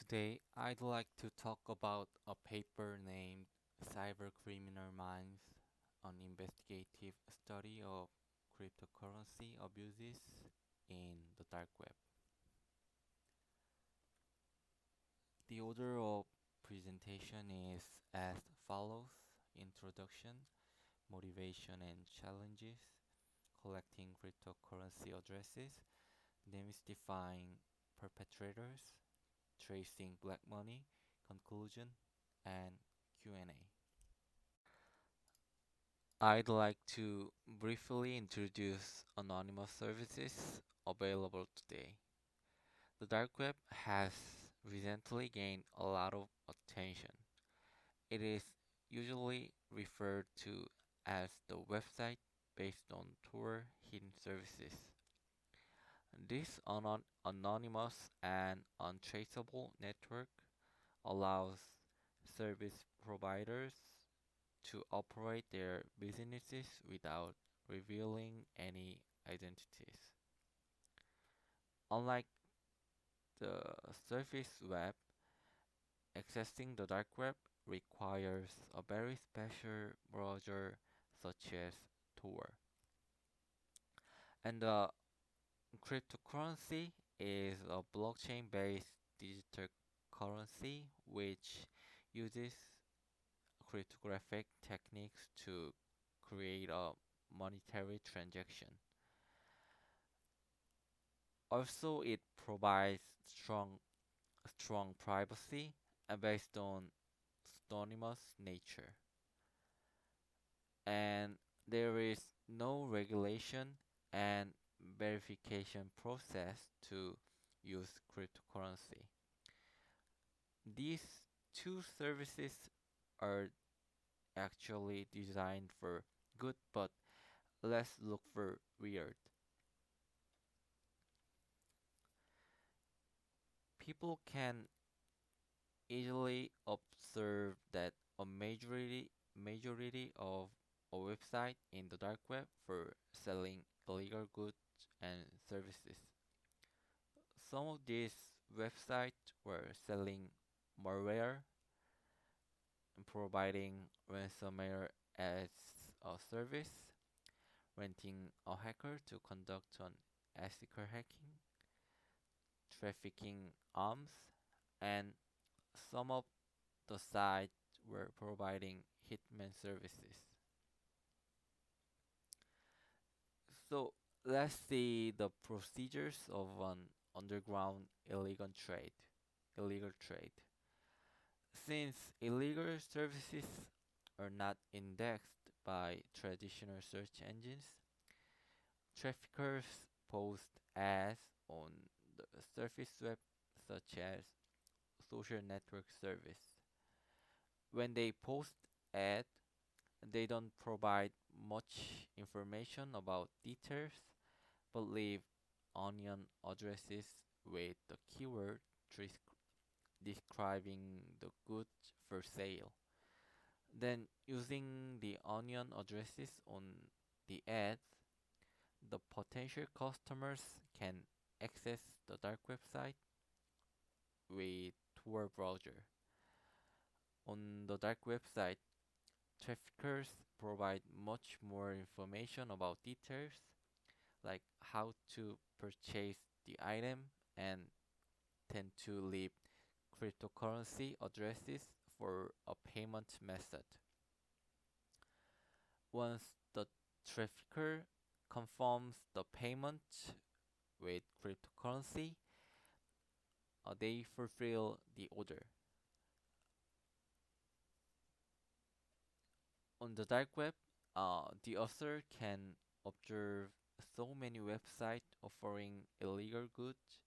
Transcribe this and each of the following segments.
Today, I'd like to talk about a paper named Cybercriminal Minds, an investigative study of cryptocurrency abuses in the dark web. The order of presentation is as follows: introduction, motivation and challenges, collecting cryptocurrency addresses, demystifying perpetrators, tracing black money, conclusion, and Q&A. I'd like to briefly introduce anonymous services available today. The dark web has recently gained a lot of attention. It is usually referred to as the website based on Tor hidden services. This anonymous and untraceable network allows service providers to operate their businesses without revealing any identities. Unlike the surface web, accessing the dark web requires a very special browser such as Tor. And the cryptocurrency is a blockchain based digital currency which uses cryptographic techniques to create a monetary transaction. Also, it provides strong privacy based on anonymous nature. And there is no regulation and verification process to use cryptocurrency. These two services are actually designed for good, but let's look for weird. People can easily observe that a majority of a website in the dark web for selling illegal goods and services. Some of these websites were selling malware and providing ransomware as a service, renting a hacker to conduct an ethical hacking, trafficking arms, and some of the sites were providing hitman services. So let's see the procedures of an underground illegal trade. Since illegal services are not indexed by traditional search engines, traffickers post ads on the surface web such as social network service. When they post ad, they don't provide much information about details but leave onion addresses with the keyword describing the goods for sale. Then, using the onion addresses on the ads, the potential customers can access the dark website with Tor browser. On the dark website, traffickers provide much more information about details like how to purchase the item and tend to leave cryptocurrency addresses for a payment method. Once the trafficker confirms the payment with cryptocurrency, they fulfill the order. On the dark web, the author can observe so many websites offering illegal goods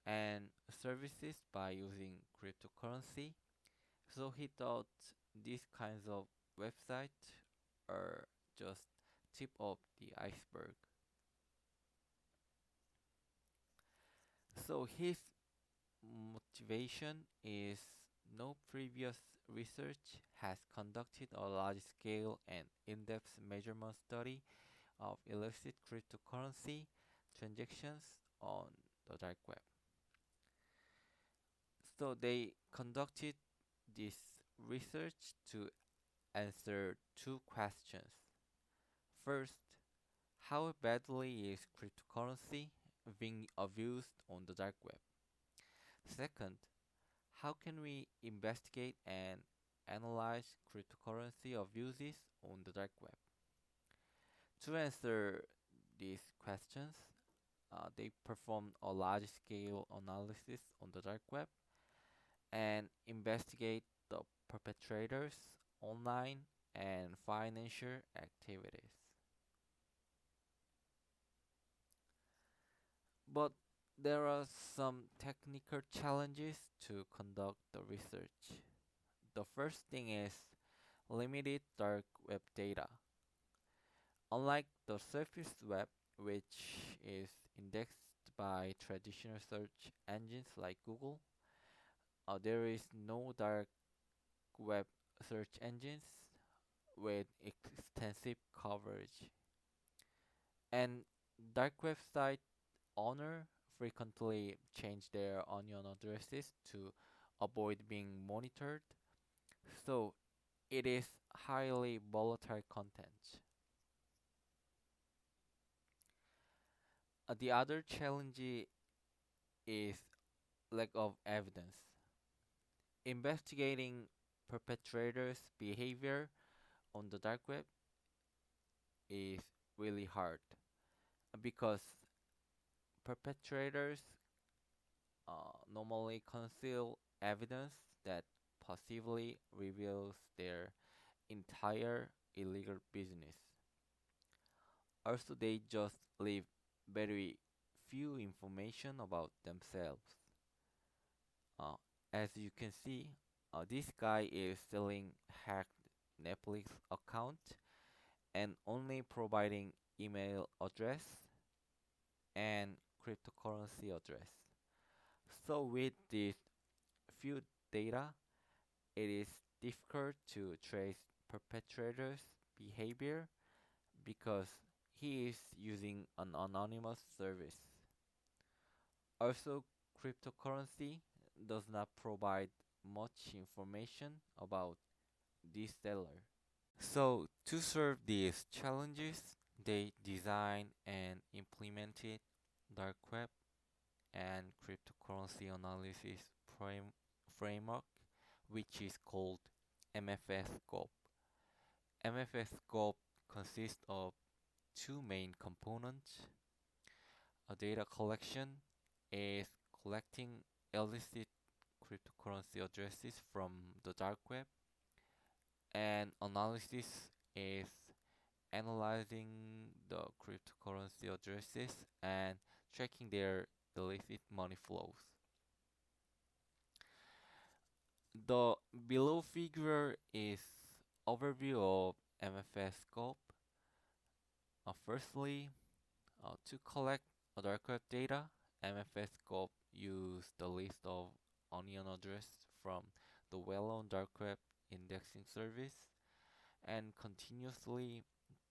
and services by using cryptocurrency. So he thought these kinds of websites are just tip of the iceberg. So his motivation is no previous research has conducted a large scale and in-depth measurement study of illicit cryptocurrency transactions on the dark web. So they conducted this research to answer two questions. First, how badly is cryptocurrency being abused on the dark web? Second, how can we investigate and analyze cryptocurrency abuses on the dark web? To answer these questions, they performed a large scale analysis on the dark web and investigate the perpetrators, online and financial activities. But there are some technical challenges to conduct the research. The first thing is limited dark web data. Unlike the surface web, which is indexed by traditional search engines like Google, there is no dark web search engines with extensive coverage. And dark website owner frequently change their onion addresses to avoid being monitored. So it is highly volatile content. The other challenge is lack of evidence. Investigating perpetrators' behavior on the dark web is really hard because perpetrators normally conceal evidence that possibly reveals their entire illegal business. Also, they just leave very few information about themselves. Uh, as you can see, this guy is selling hacked Netflix account and only providing email address and cryptocurrency address. So with this few data, it is difficult to trace perpetrators' behavior because he is using an anonymous service. Also, cryptocurrency does not provide much information about this seller. So, to solve these challenges, they designed and implemented dark web and cryptocurrency analysis framework, which is called MFScope. MFScope consists of two main components. A data collection is collecting illicit cryptocurrency addresses from the dark web, and analysis is analyzing the cryptocurrency addresses and tracking their illicit money flows. The below figure is overview of MFS scope. Firstly, to collect dark web data, MFS scope use the list of onion address from the well-known dark web indexing service and continuously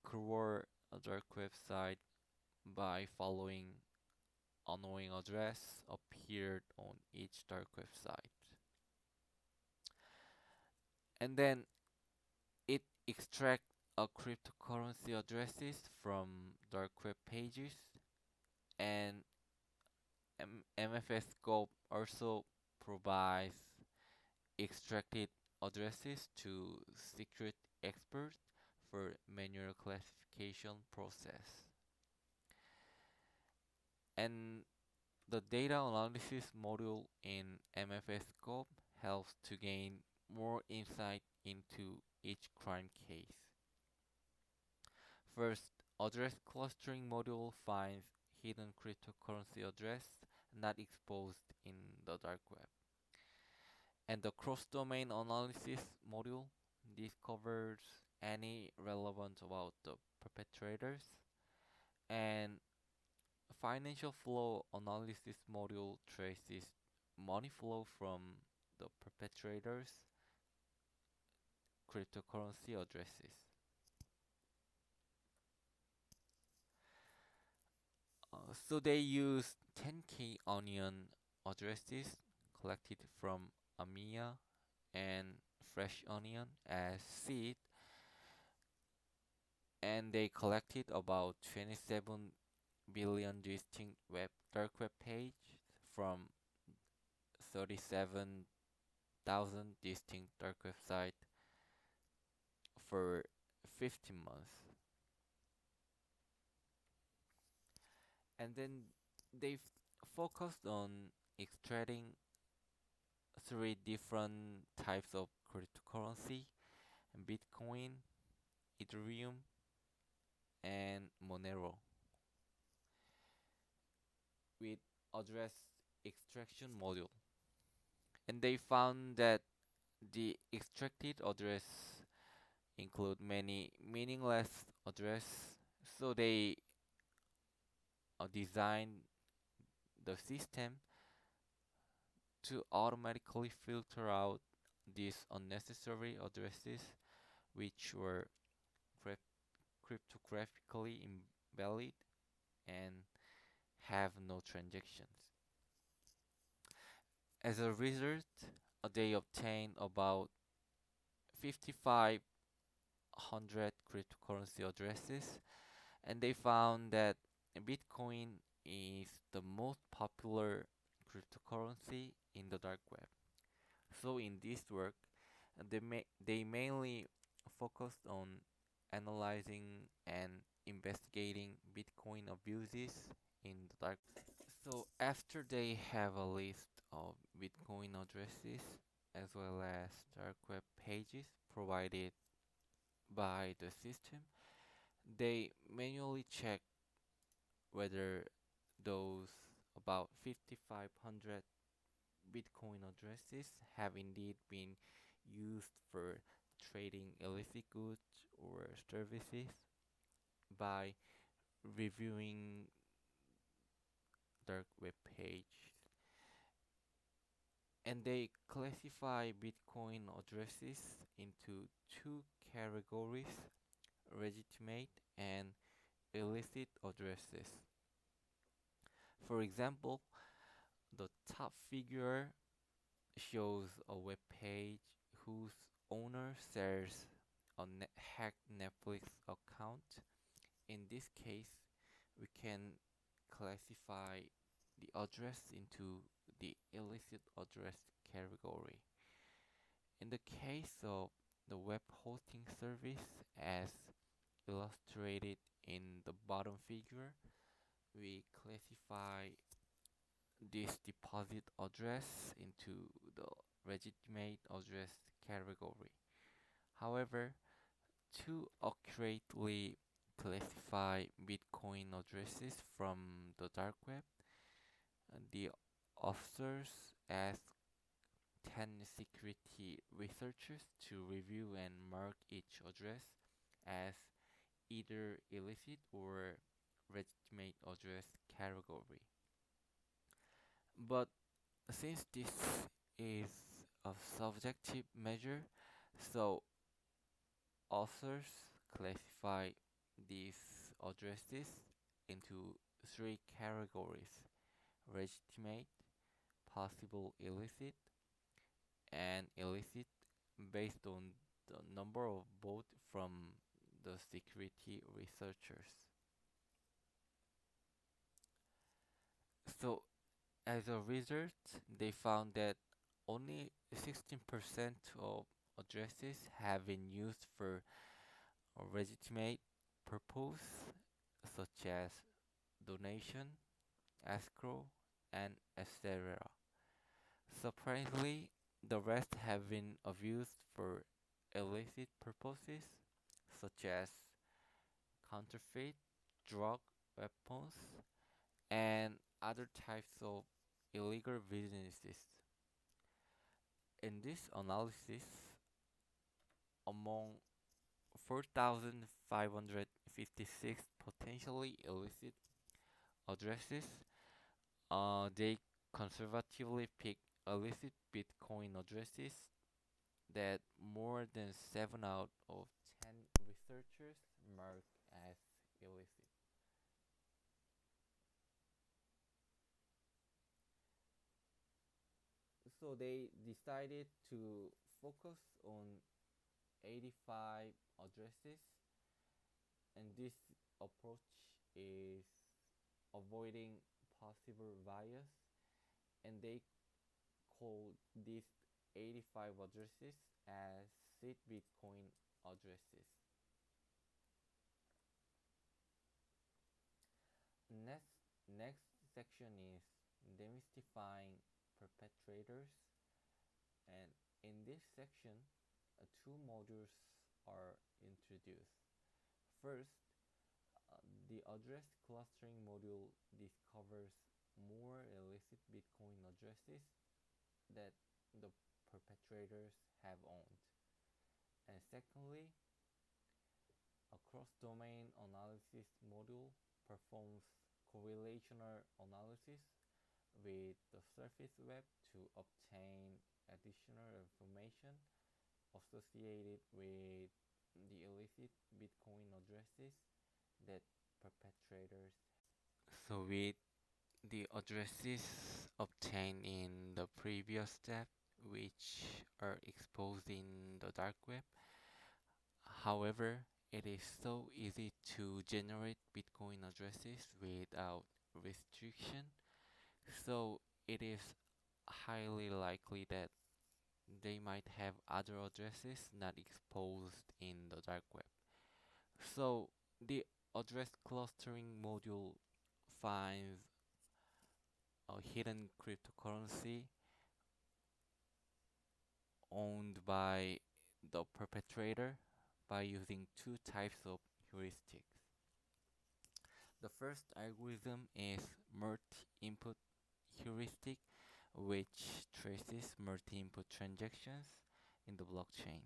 crawl a dark website by following unknowing address appeared on each dark website. And then it extract a cryptocurrency addresses from dark web pages, and MFScope also provides extracted addresses to secret experts for manual classification process. And the data analysis module in MFScope helps to gain more insight into each crime case. First, address clustering module finds hidden cryptocurrency address not exposed in the dark web. And the cross-domain analysis module discovers any relevant about the perpetrators. And financial flow analysis module traces money flow from the perpetrators' cryptocurrency addresses. So they use 10K onion addresses collected from Amiya and fresh onion as seed, and they collected about 27 billion distinct dark web pages from 37,000 distinct dark websites for 15 months. And then they focused on extracting three different types of cryptocurrency: Bitcoin, Ethereum, and Monero, with address extraction module. And they found that the extracted address include many meaningless address, so they designed the system to automatically filter out these unnecessary addresses which were cryptographically invalid and have no transactions. As a result, they obtained about 5,500 cryptocurrency addresses, and they found that Bitcoin is the most popular cryptocurrency in the dark web. So in this work, they mainly focused on analyzing and investigating Bitcoin abuses in the dark. So after they have a list of Bitcoin addresses as well as dark web pages provided by the system, they manually check whether those about 5,500 Bitcoin addresses have indeed been used for trading illicit goods or services by reviewing dark web page. And they classify Bitcoin addresses into two categories: legitimate and illicit addresses. For example, the top figure shows a web page whose owner shares a hacked Netflix account. In this case, we can classify the address into the illicit address category. In the case of the web hosting service, as illustrated in the bottom figure, we classify this deposit address into the legitimate address category. However, to accurately classify Bitcoin addresses from the dark web, the authors asked 10 security researchers to review and mark each address as either illicit or legitimate address category. But since this is a subjective measure, so authors classify these addresses into three categories: legitimate, possible illicit, and illicit, based on the number of votes from the security researchers. So as a result, they found that only 16% of addresses have been used for a legitimate purpose, such as donation, escrow, and etc. Surprisingly, the rest have been abused for illicit purposes, such as counterfeit, drug, weapons, and other types of illegal businesses. In this analysis, among 4,556 potentially illicit addresses, they conservatively picked illicit Bitcoin addresses that more than 7 out of 10 researchers marked as illicit. So they decided to focus on 85 addresses, and this approach is avoiding possible bias, and they call these 85 addresses as seed Bitcoin addresses. Next section is demystifying perpetrators, and in this section, two modules are introduced. First, the address clustering module discovers more illicit Bitcoin addresses that the perpetrators have owned. And secondly, a cross-domain analysis module performs correlational analysis with the surface web to obtain additional information associated with the illicit Bitcoin addresses that perpetrators. So with the addresses obtained in the previous step, which are exposed in the dark web, however, it is so easy to generate Bitcoin addresses without restriction, so it is highly likely that they might have other addresses not exposed in the dark web. So the address clustering module finds a hidden cryptocurrency owned by the perpetrator by using two types of heuristics. The first algorithm is multi-input heuristic, which traces multi-input transactions in the blockchain.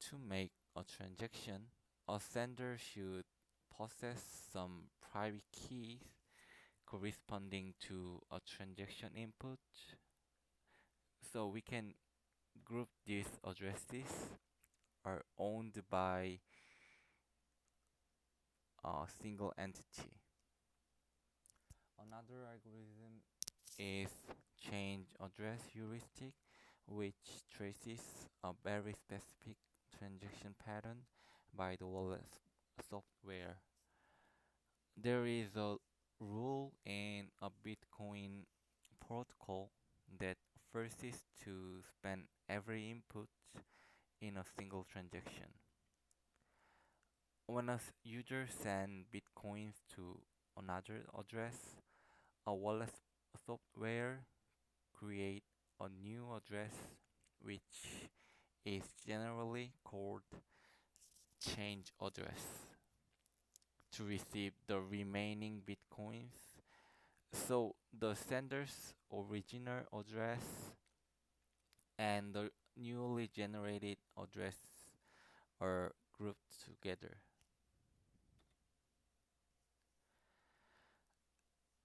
To make a transaction, a sender should possess some private keys corresponding to a transaction input. So we can group these addresses are owned by a single entity. Another algorithm is change address heuristic, which traces a very specific transaction pattern by the wallet software. There is a rule in a Bitcoin protocol that forces to spend every input in a single transaction. When a user sends Bitcoins to another address, a wallet software create a new address which is generally called change address to receive the remaining Bitcoins. So the sender's original address and the newly generated address are grouped together.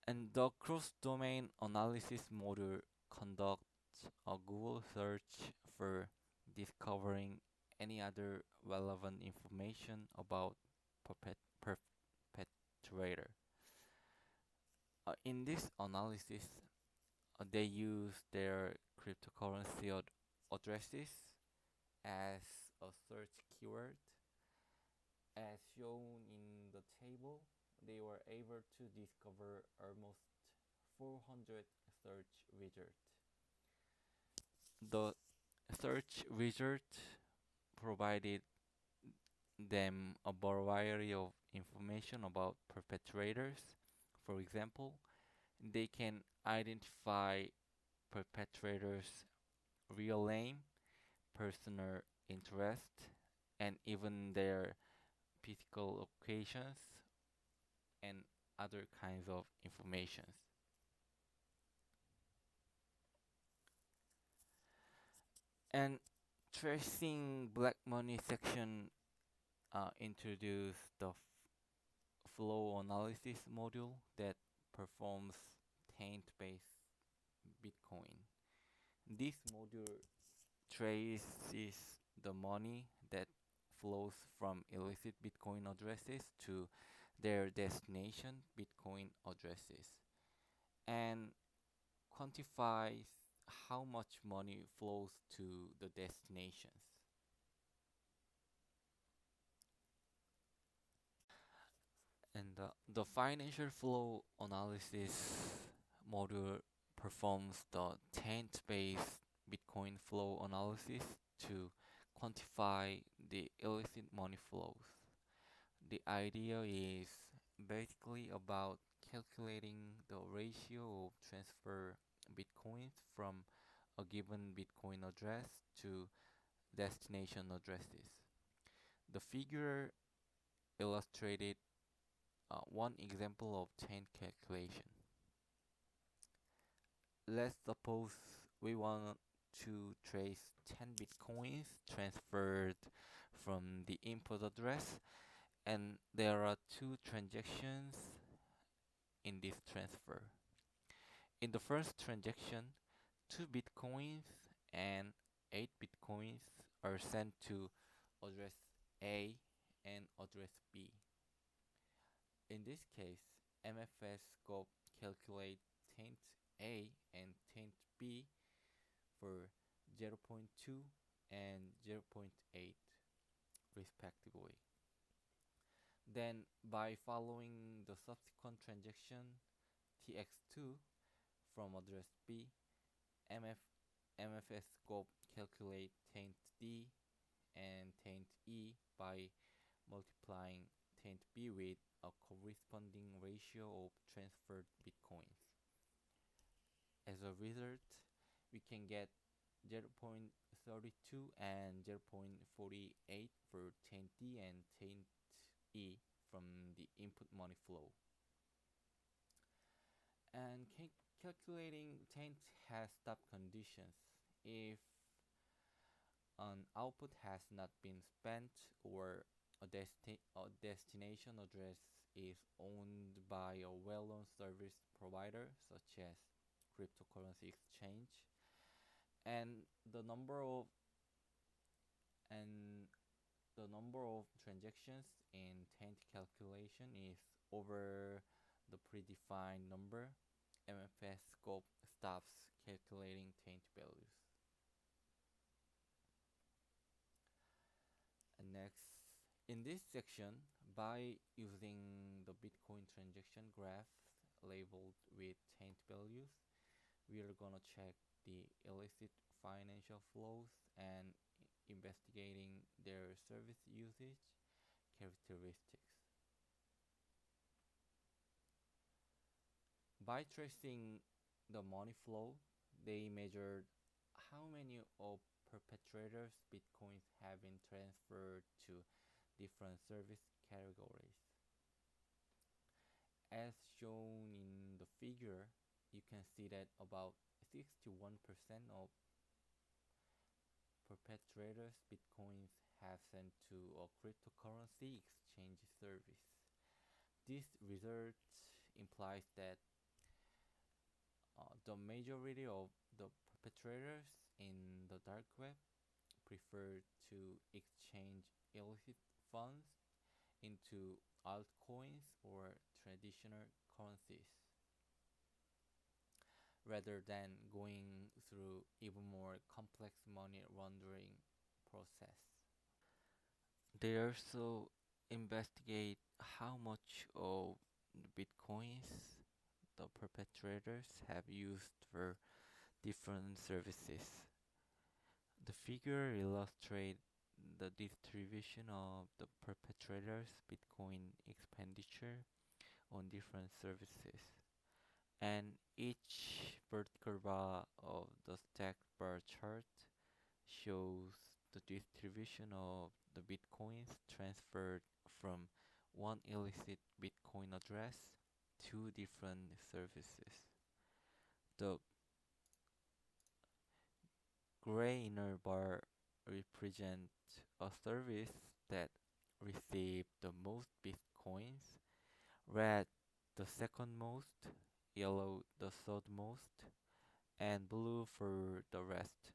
And the cross-domain analysis module conducts a Google search for discovering any other relevant information about perpetrator. In this analysis, they use their cryptocurrency addresses as a search keyword. As shown in the table, they were able to discover almost 400 search results. The search result provided them a variety of information about perpetrators. For example, they can identify perpetrators' real name, personal interest, and even their physical locations and other kinds of information. And tracing black money section introduced the flow analysis module that performs taint-based Bitcoin. This module traces the money that flows from illicit Bitcoin addresses to their destination Bitcoin addresses and quantifies how much money flows to the destinations. And the financial flow analysis module performs the taint-based Bitcoin flow analysis to quantify the illicit money flows. The idea is basically about calculating the ratio of transfer Bitcoins from a given Bitcoin address to destination addresses. The figure illustrated one example of chain calculation. Let's suppose we want to trace 10 Bitcoins transferred from the input address, and there are two transactions in this transfer. In the first transaction, 2 Bitcoins and 8 Bitcoins are sent to address A and address B. In this case, MFScope calculate taint A and taint B for 0.2 and 0.8 respectively. Then by following the subsequent transaction TX2 from address B, MFScope calculate taint D and taint E by multiplying taint B with a corresponding ratio of transferred Bitcoins. As a result, we can get 0.32 and 0.48 for taint D and taint E from the input money flow. And calculating taint has stop conditions. If an output has not been spent or a destination address is owned by a well-known service provider such as cryptocurrency exchange, and the number of and the number of transactions in taint calculation is over the predefined number, MFScope stops calculating taint values. And next, in this section, by using the Bitcoin transaction graph labeled with taint values, we are gonna check the illicit financial flows and investigating their service usage characteristics. By tracing the money flow, they measured how many of perpetrators' bitcoins have been transferred to different service categories. As shown in the figure, you can see that about 61% of perpetrators' bitcoins have sent to a cryptocurrency exchange service. This result implies that the majority of the perpetrators in the dark web prefer to exchange illicit funds into altcoins or traditional currencies rather than going through even more complex money laundering process. They also investigate how much of the bitcoins the perpetrators have used for different services. The figure illustrates the distribution of the perpetrators' Bitcoin expenditure on different services, and each vertical bar of the stacked bar chart shows the distribution of the Bitcoins transferred from one illicit Bitcoin address to different services. The gray inner bar represent a service that received the most bitcoins, red the second most, yellow the third most, and blue for the rest.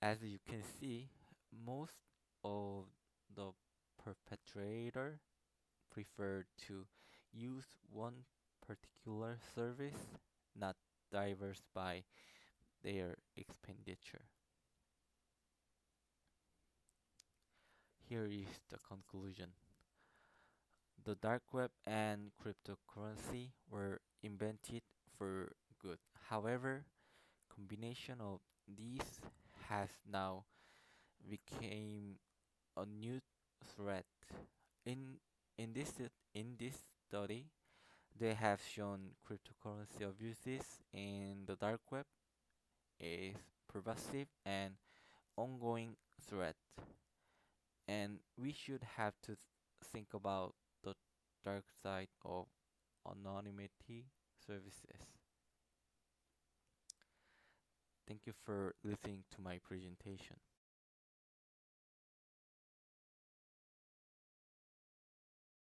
As you can see, most of the perpetrator prefer to use one particular service, not diversify their expenditure. Here is the conclusion. The dark web and cryptocurrency were invented for good. However, combination of these has now become a new threat. In in this study, they have shown cryptocurrency abuses in the dark web is pervasive and ongoing threat, and we should have to think about the dark side of anonymity services. Thank you for listening to my presentation.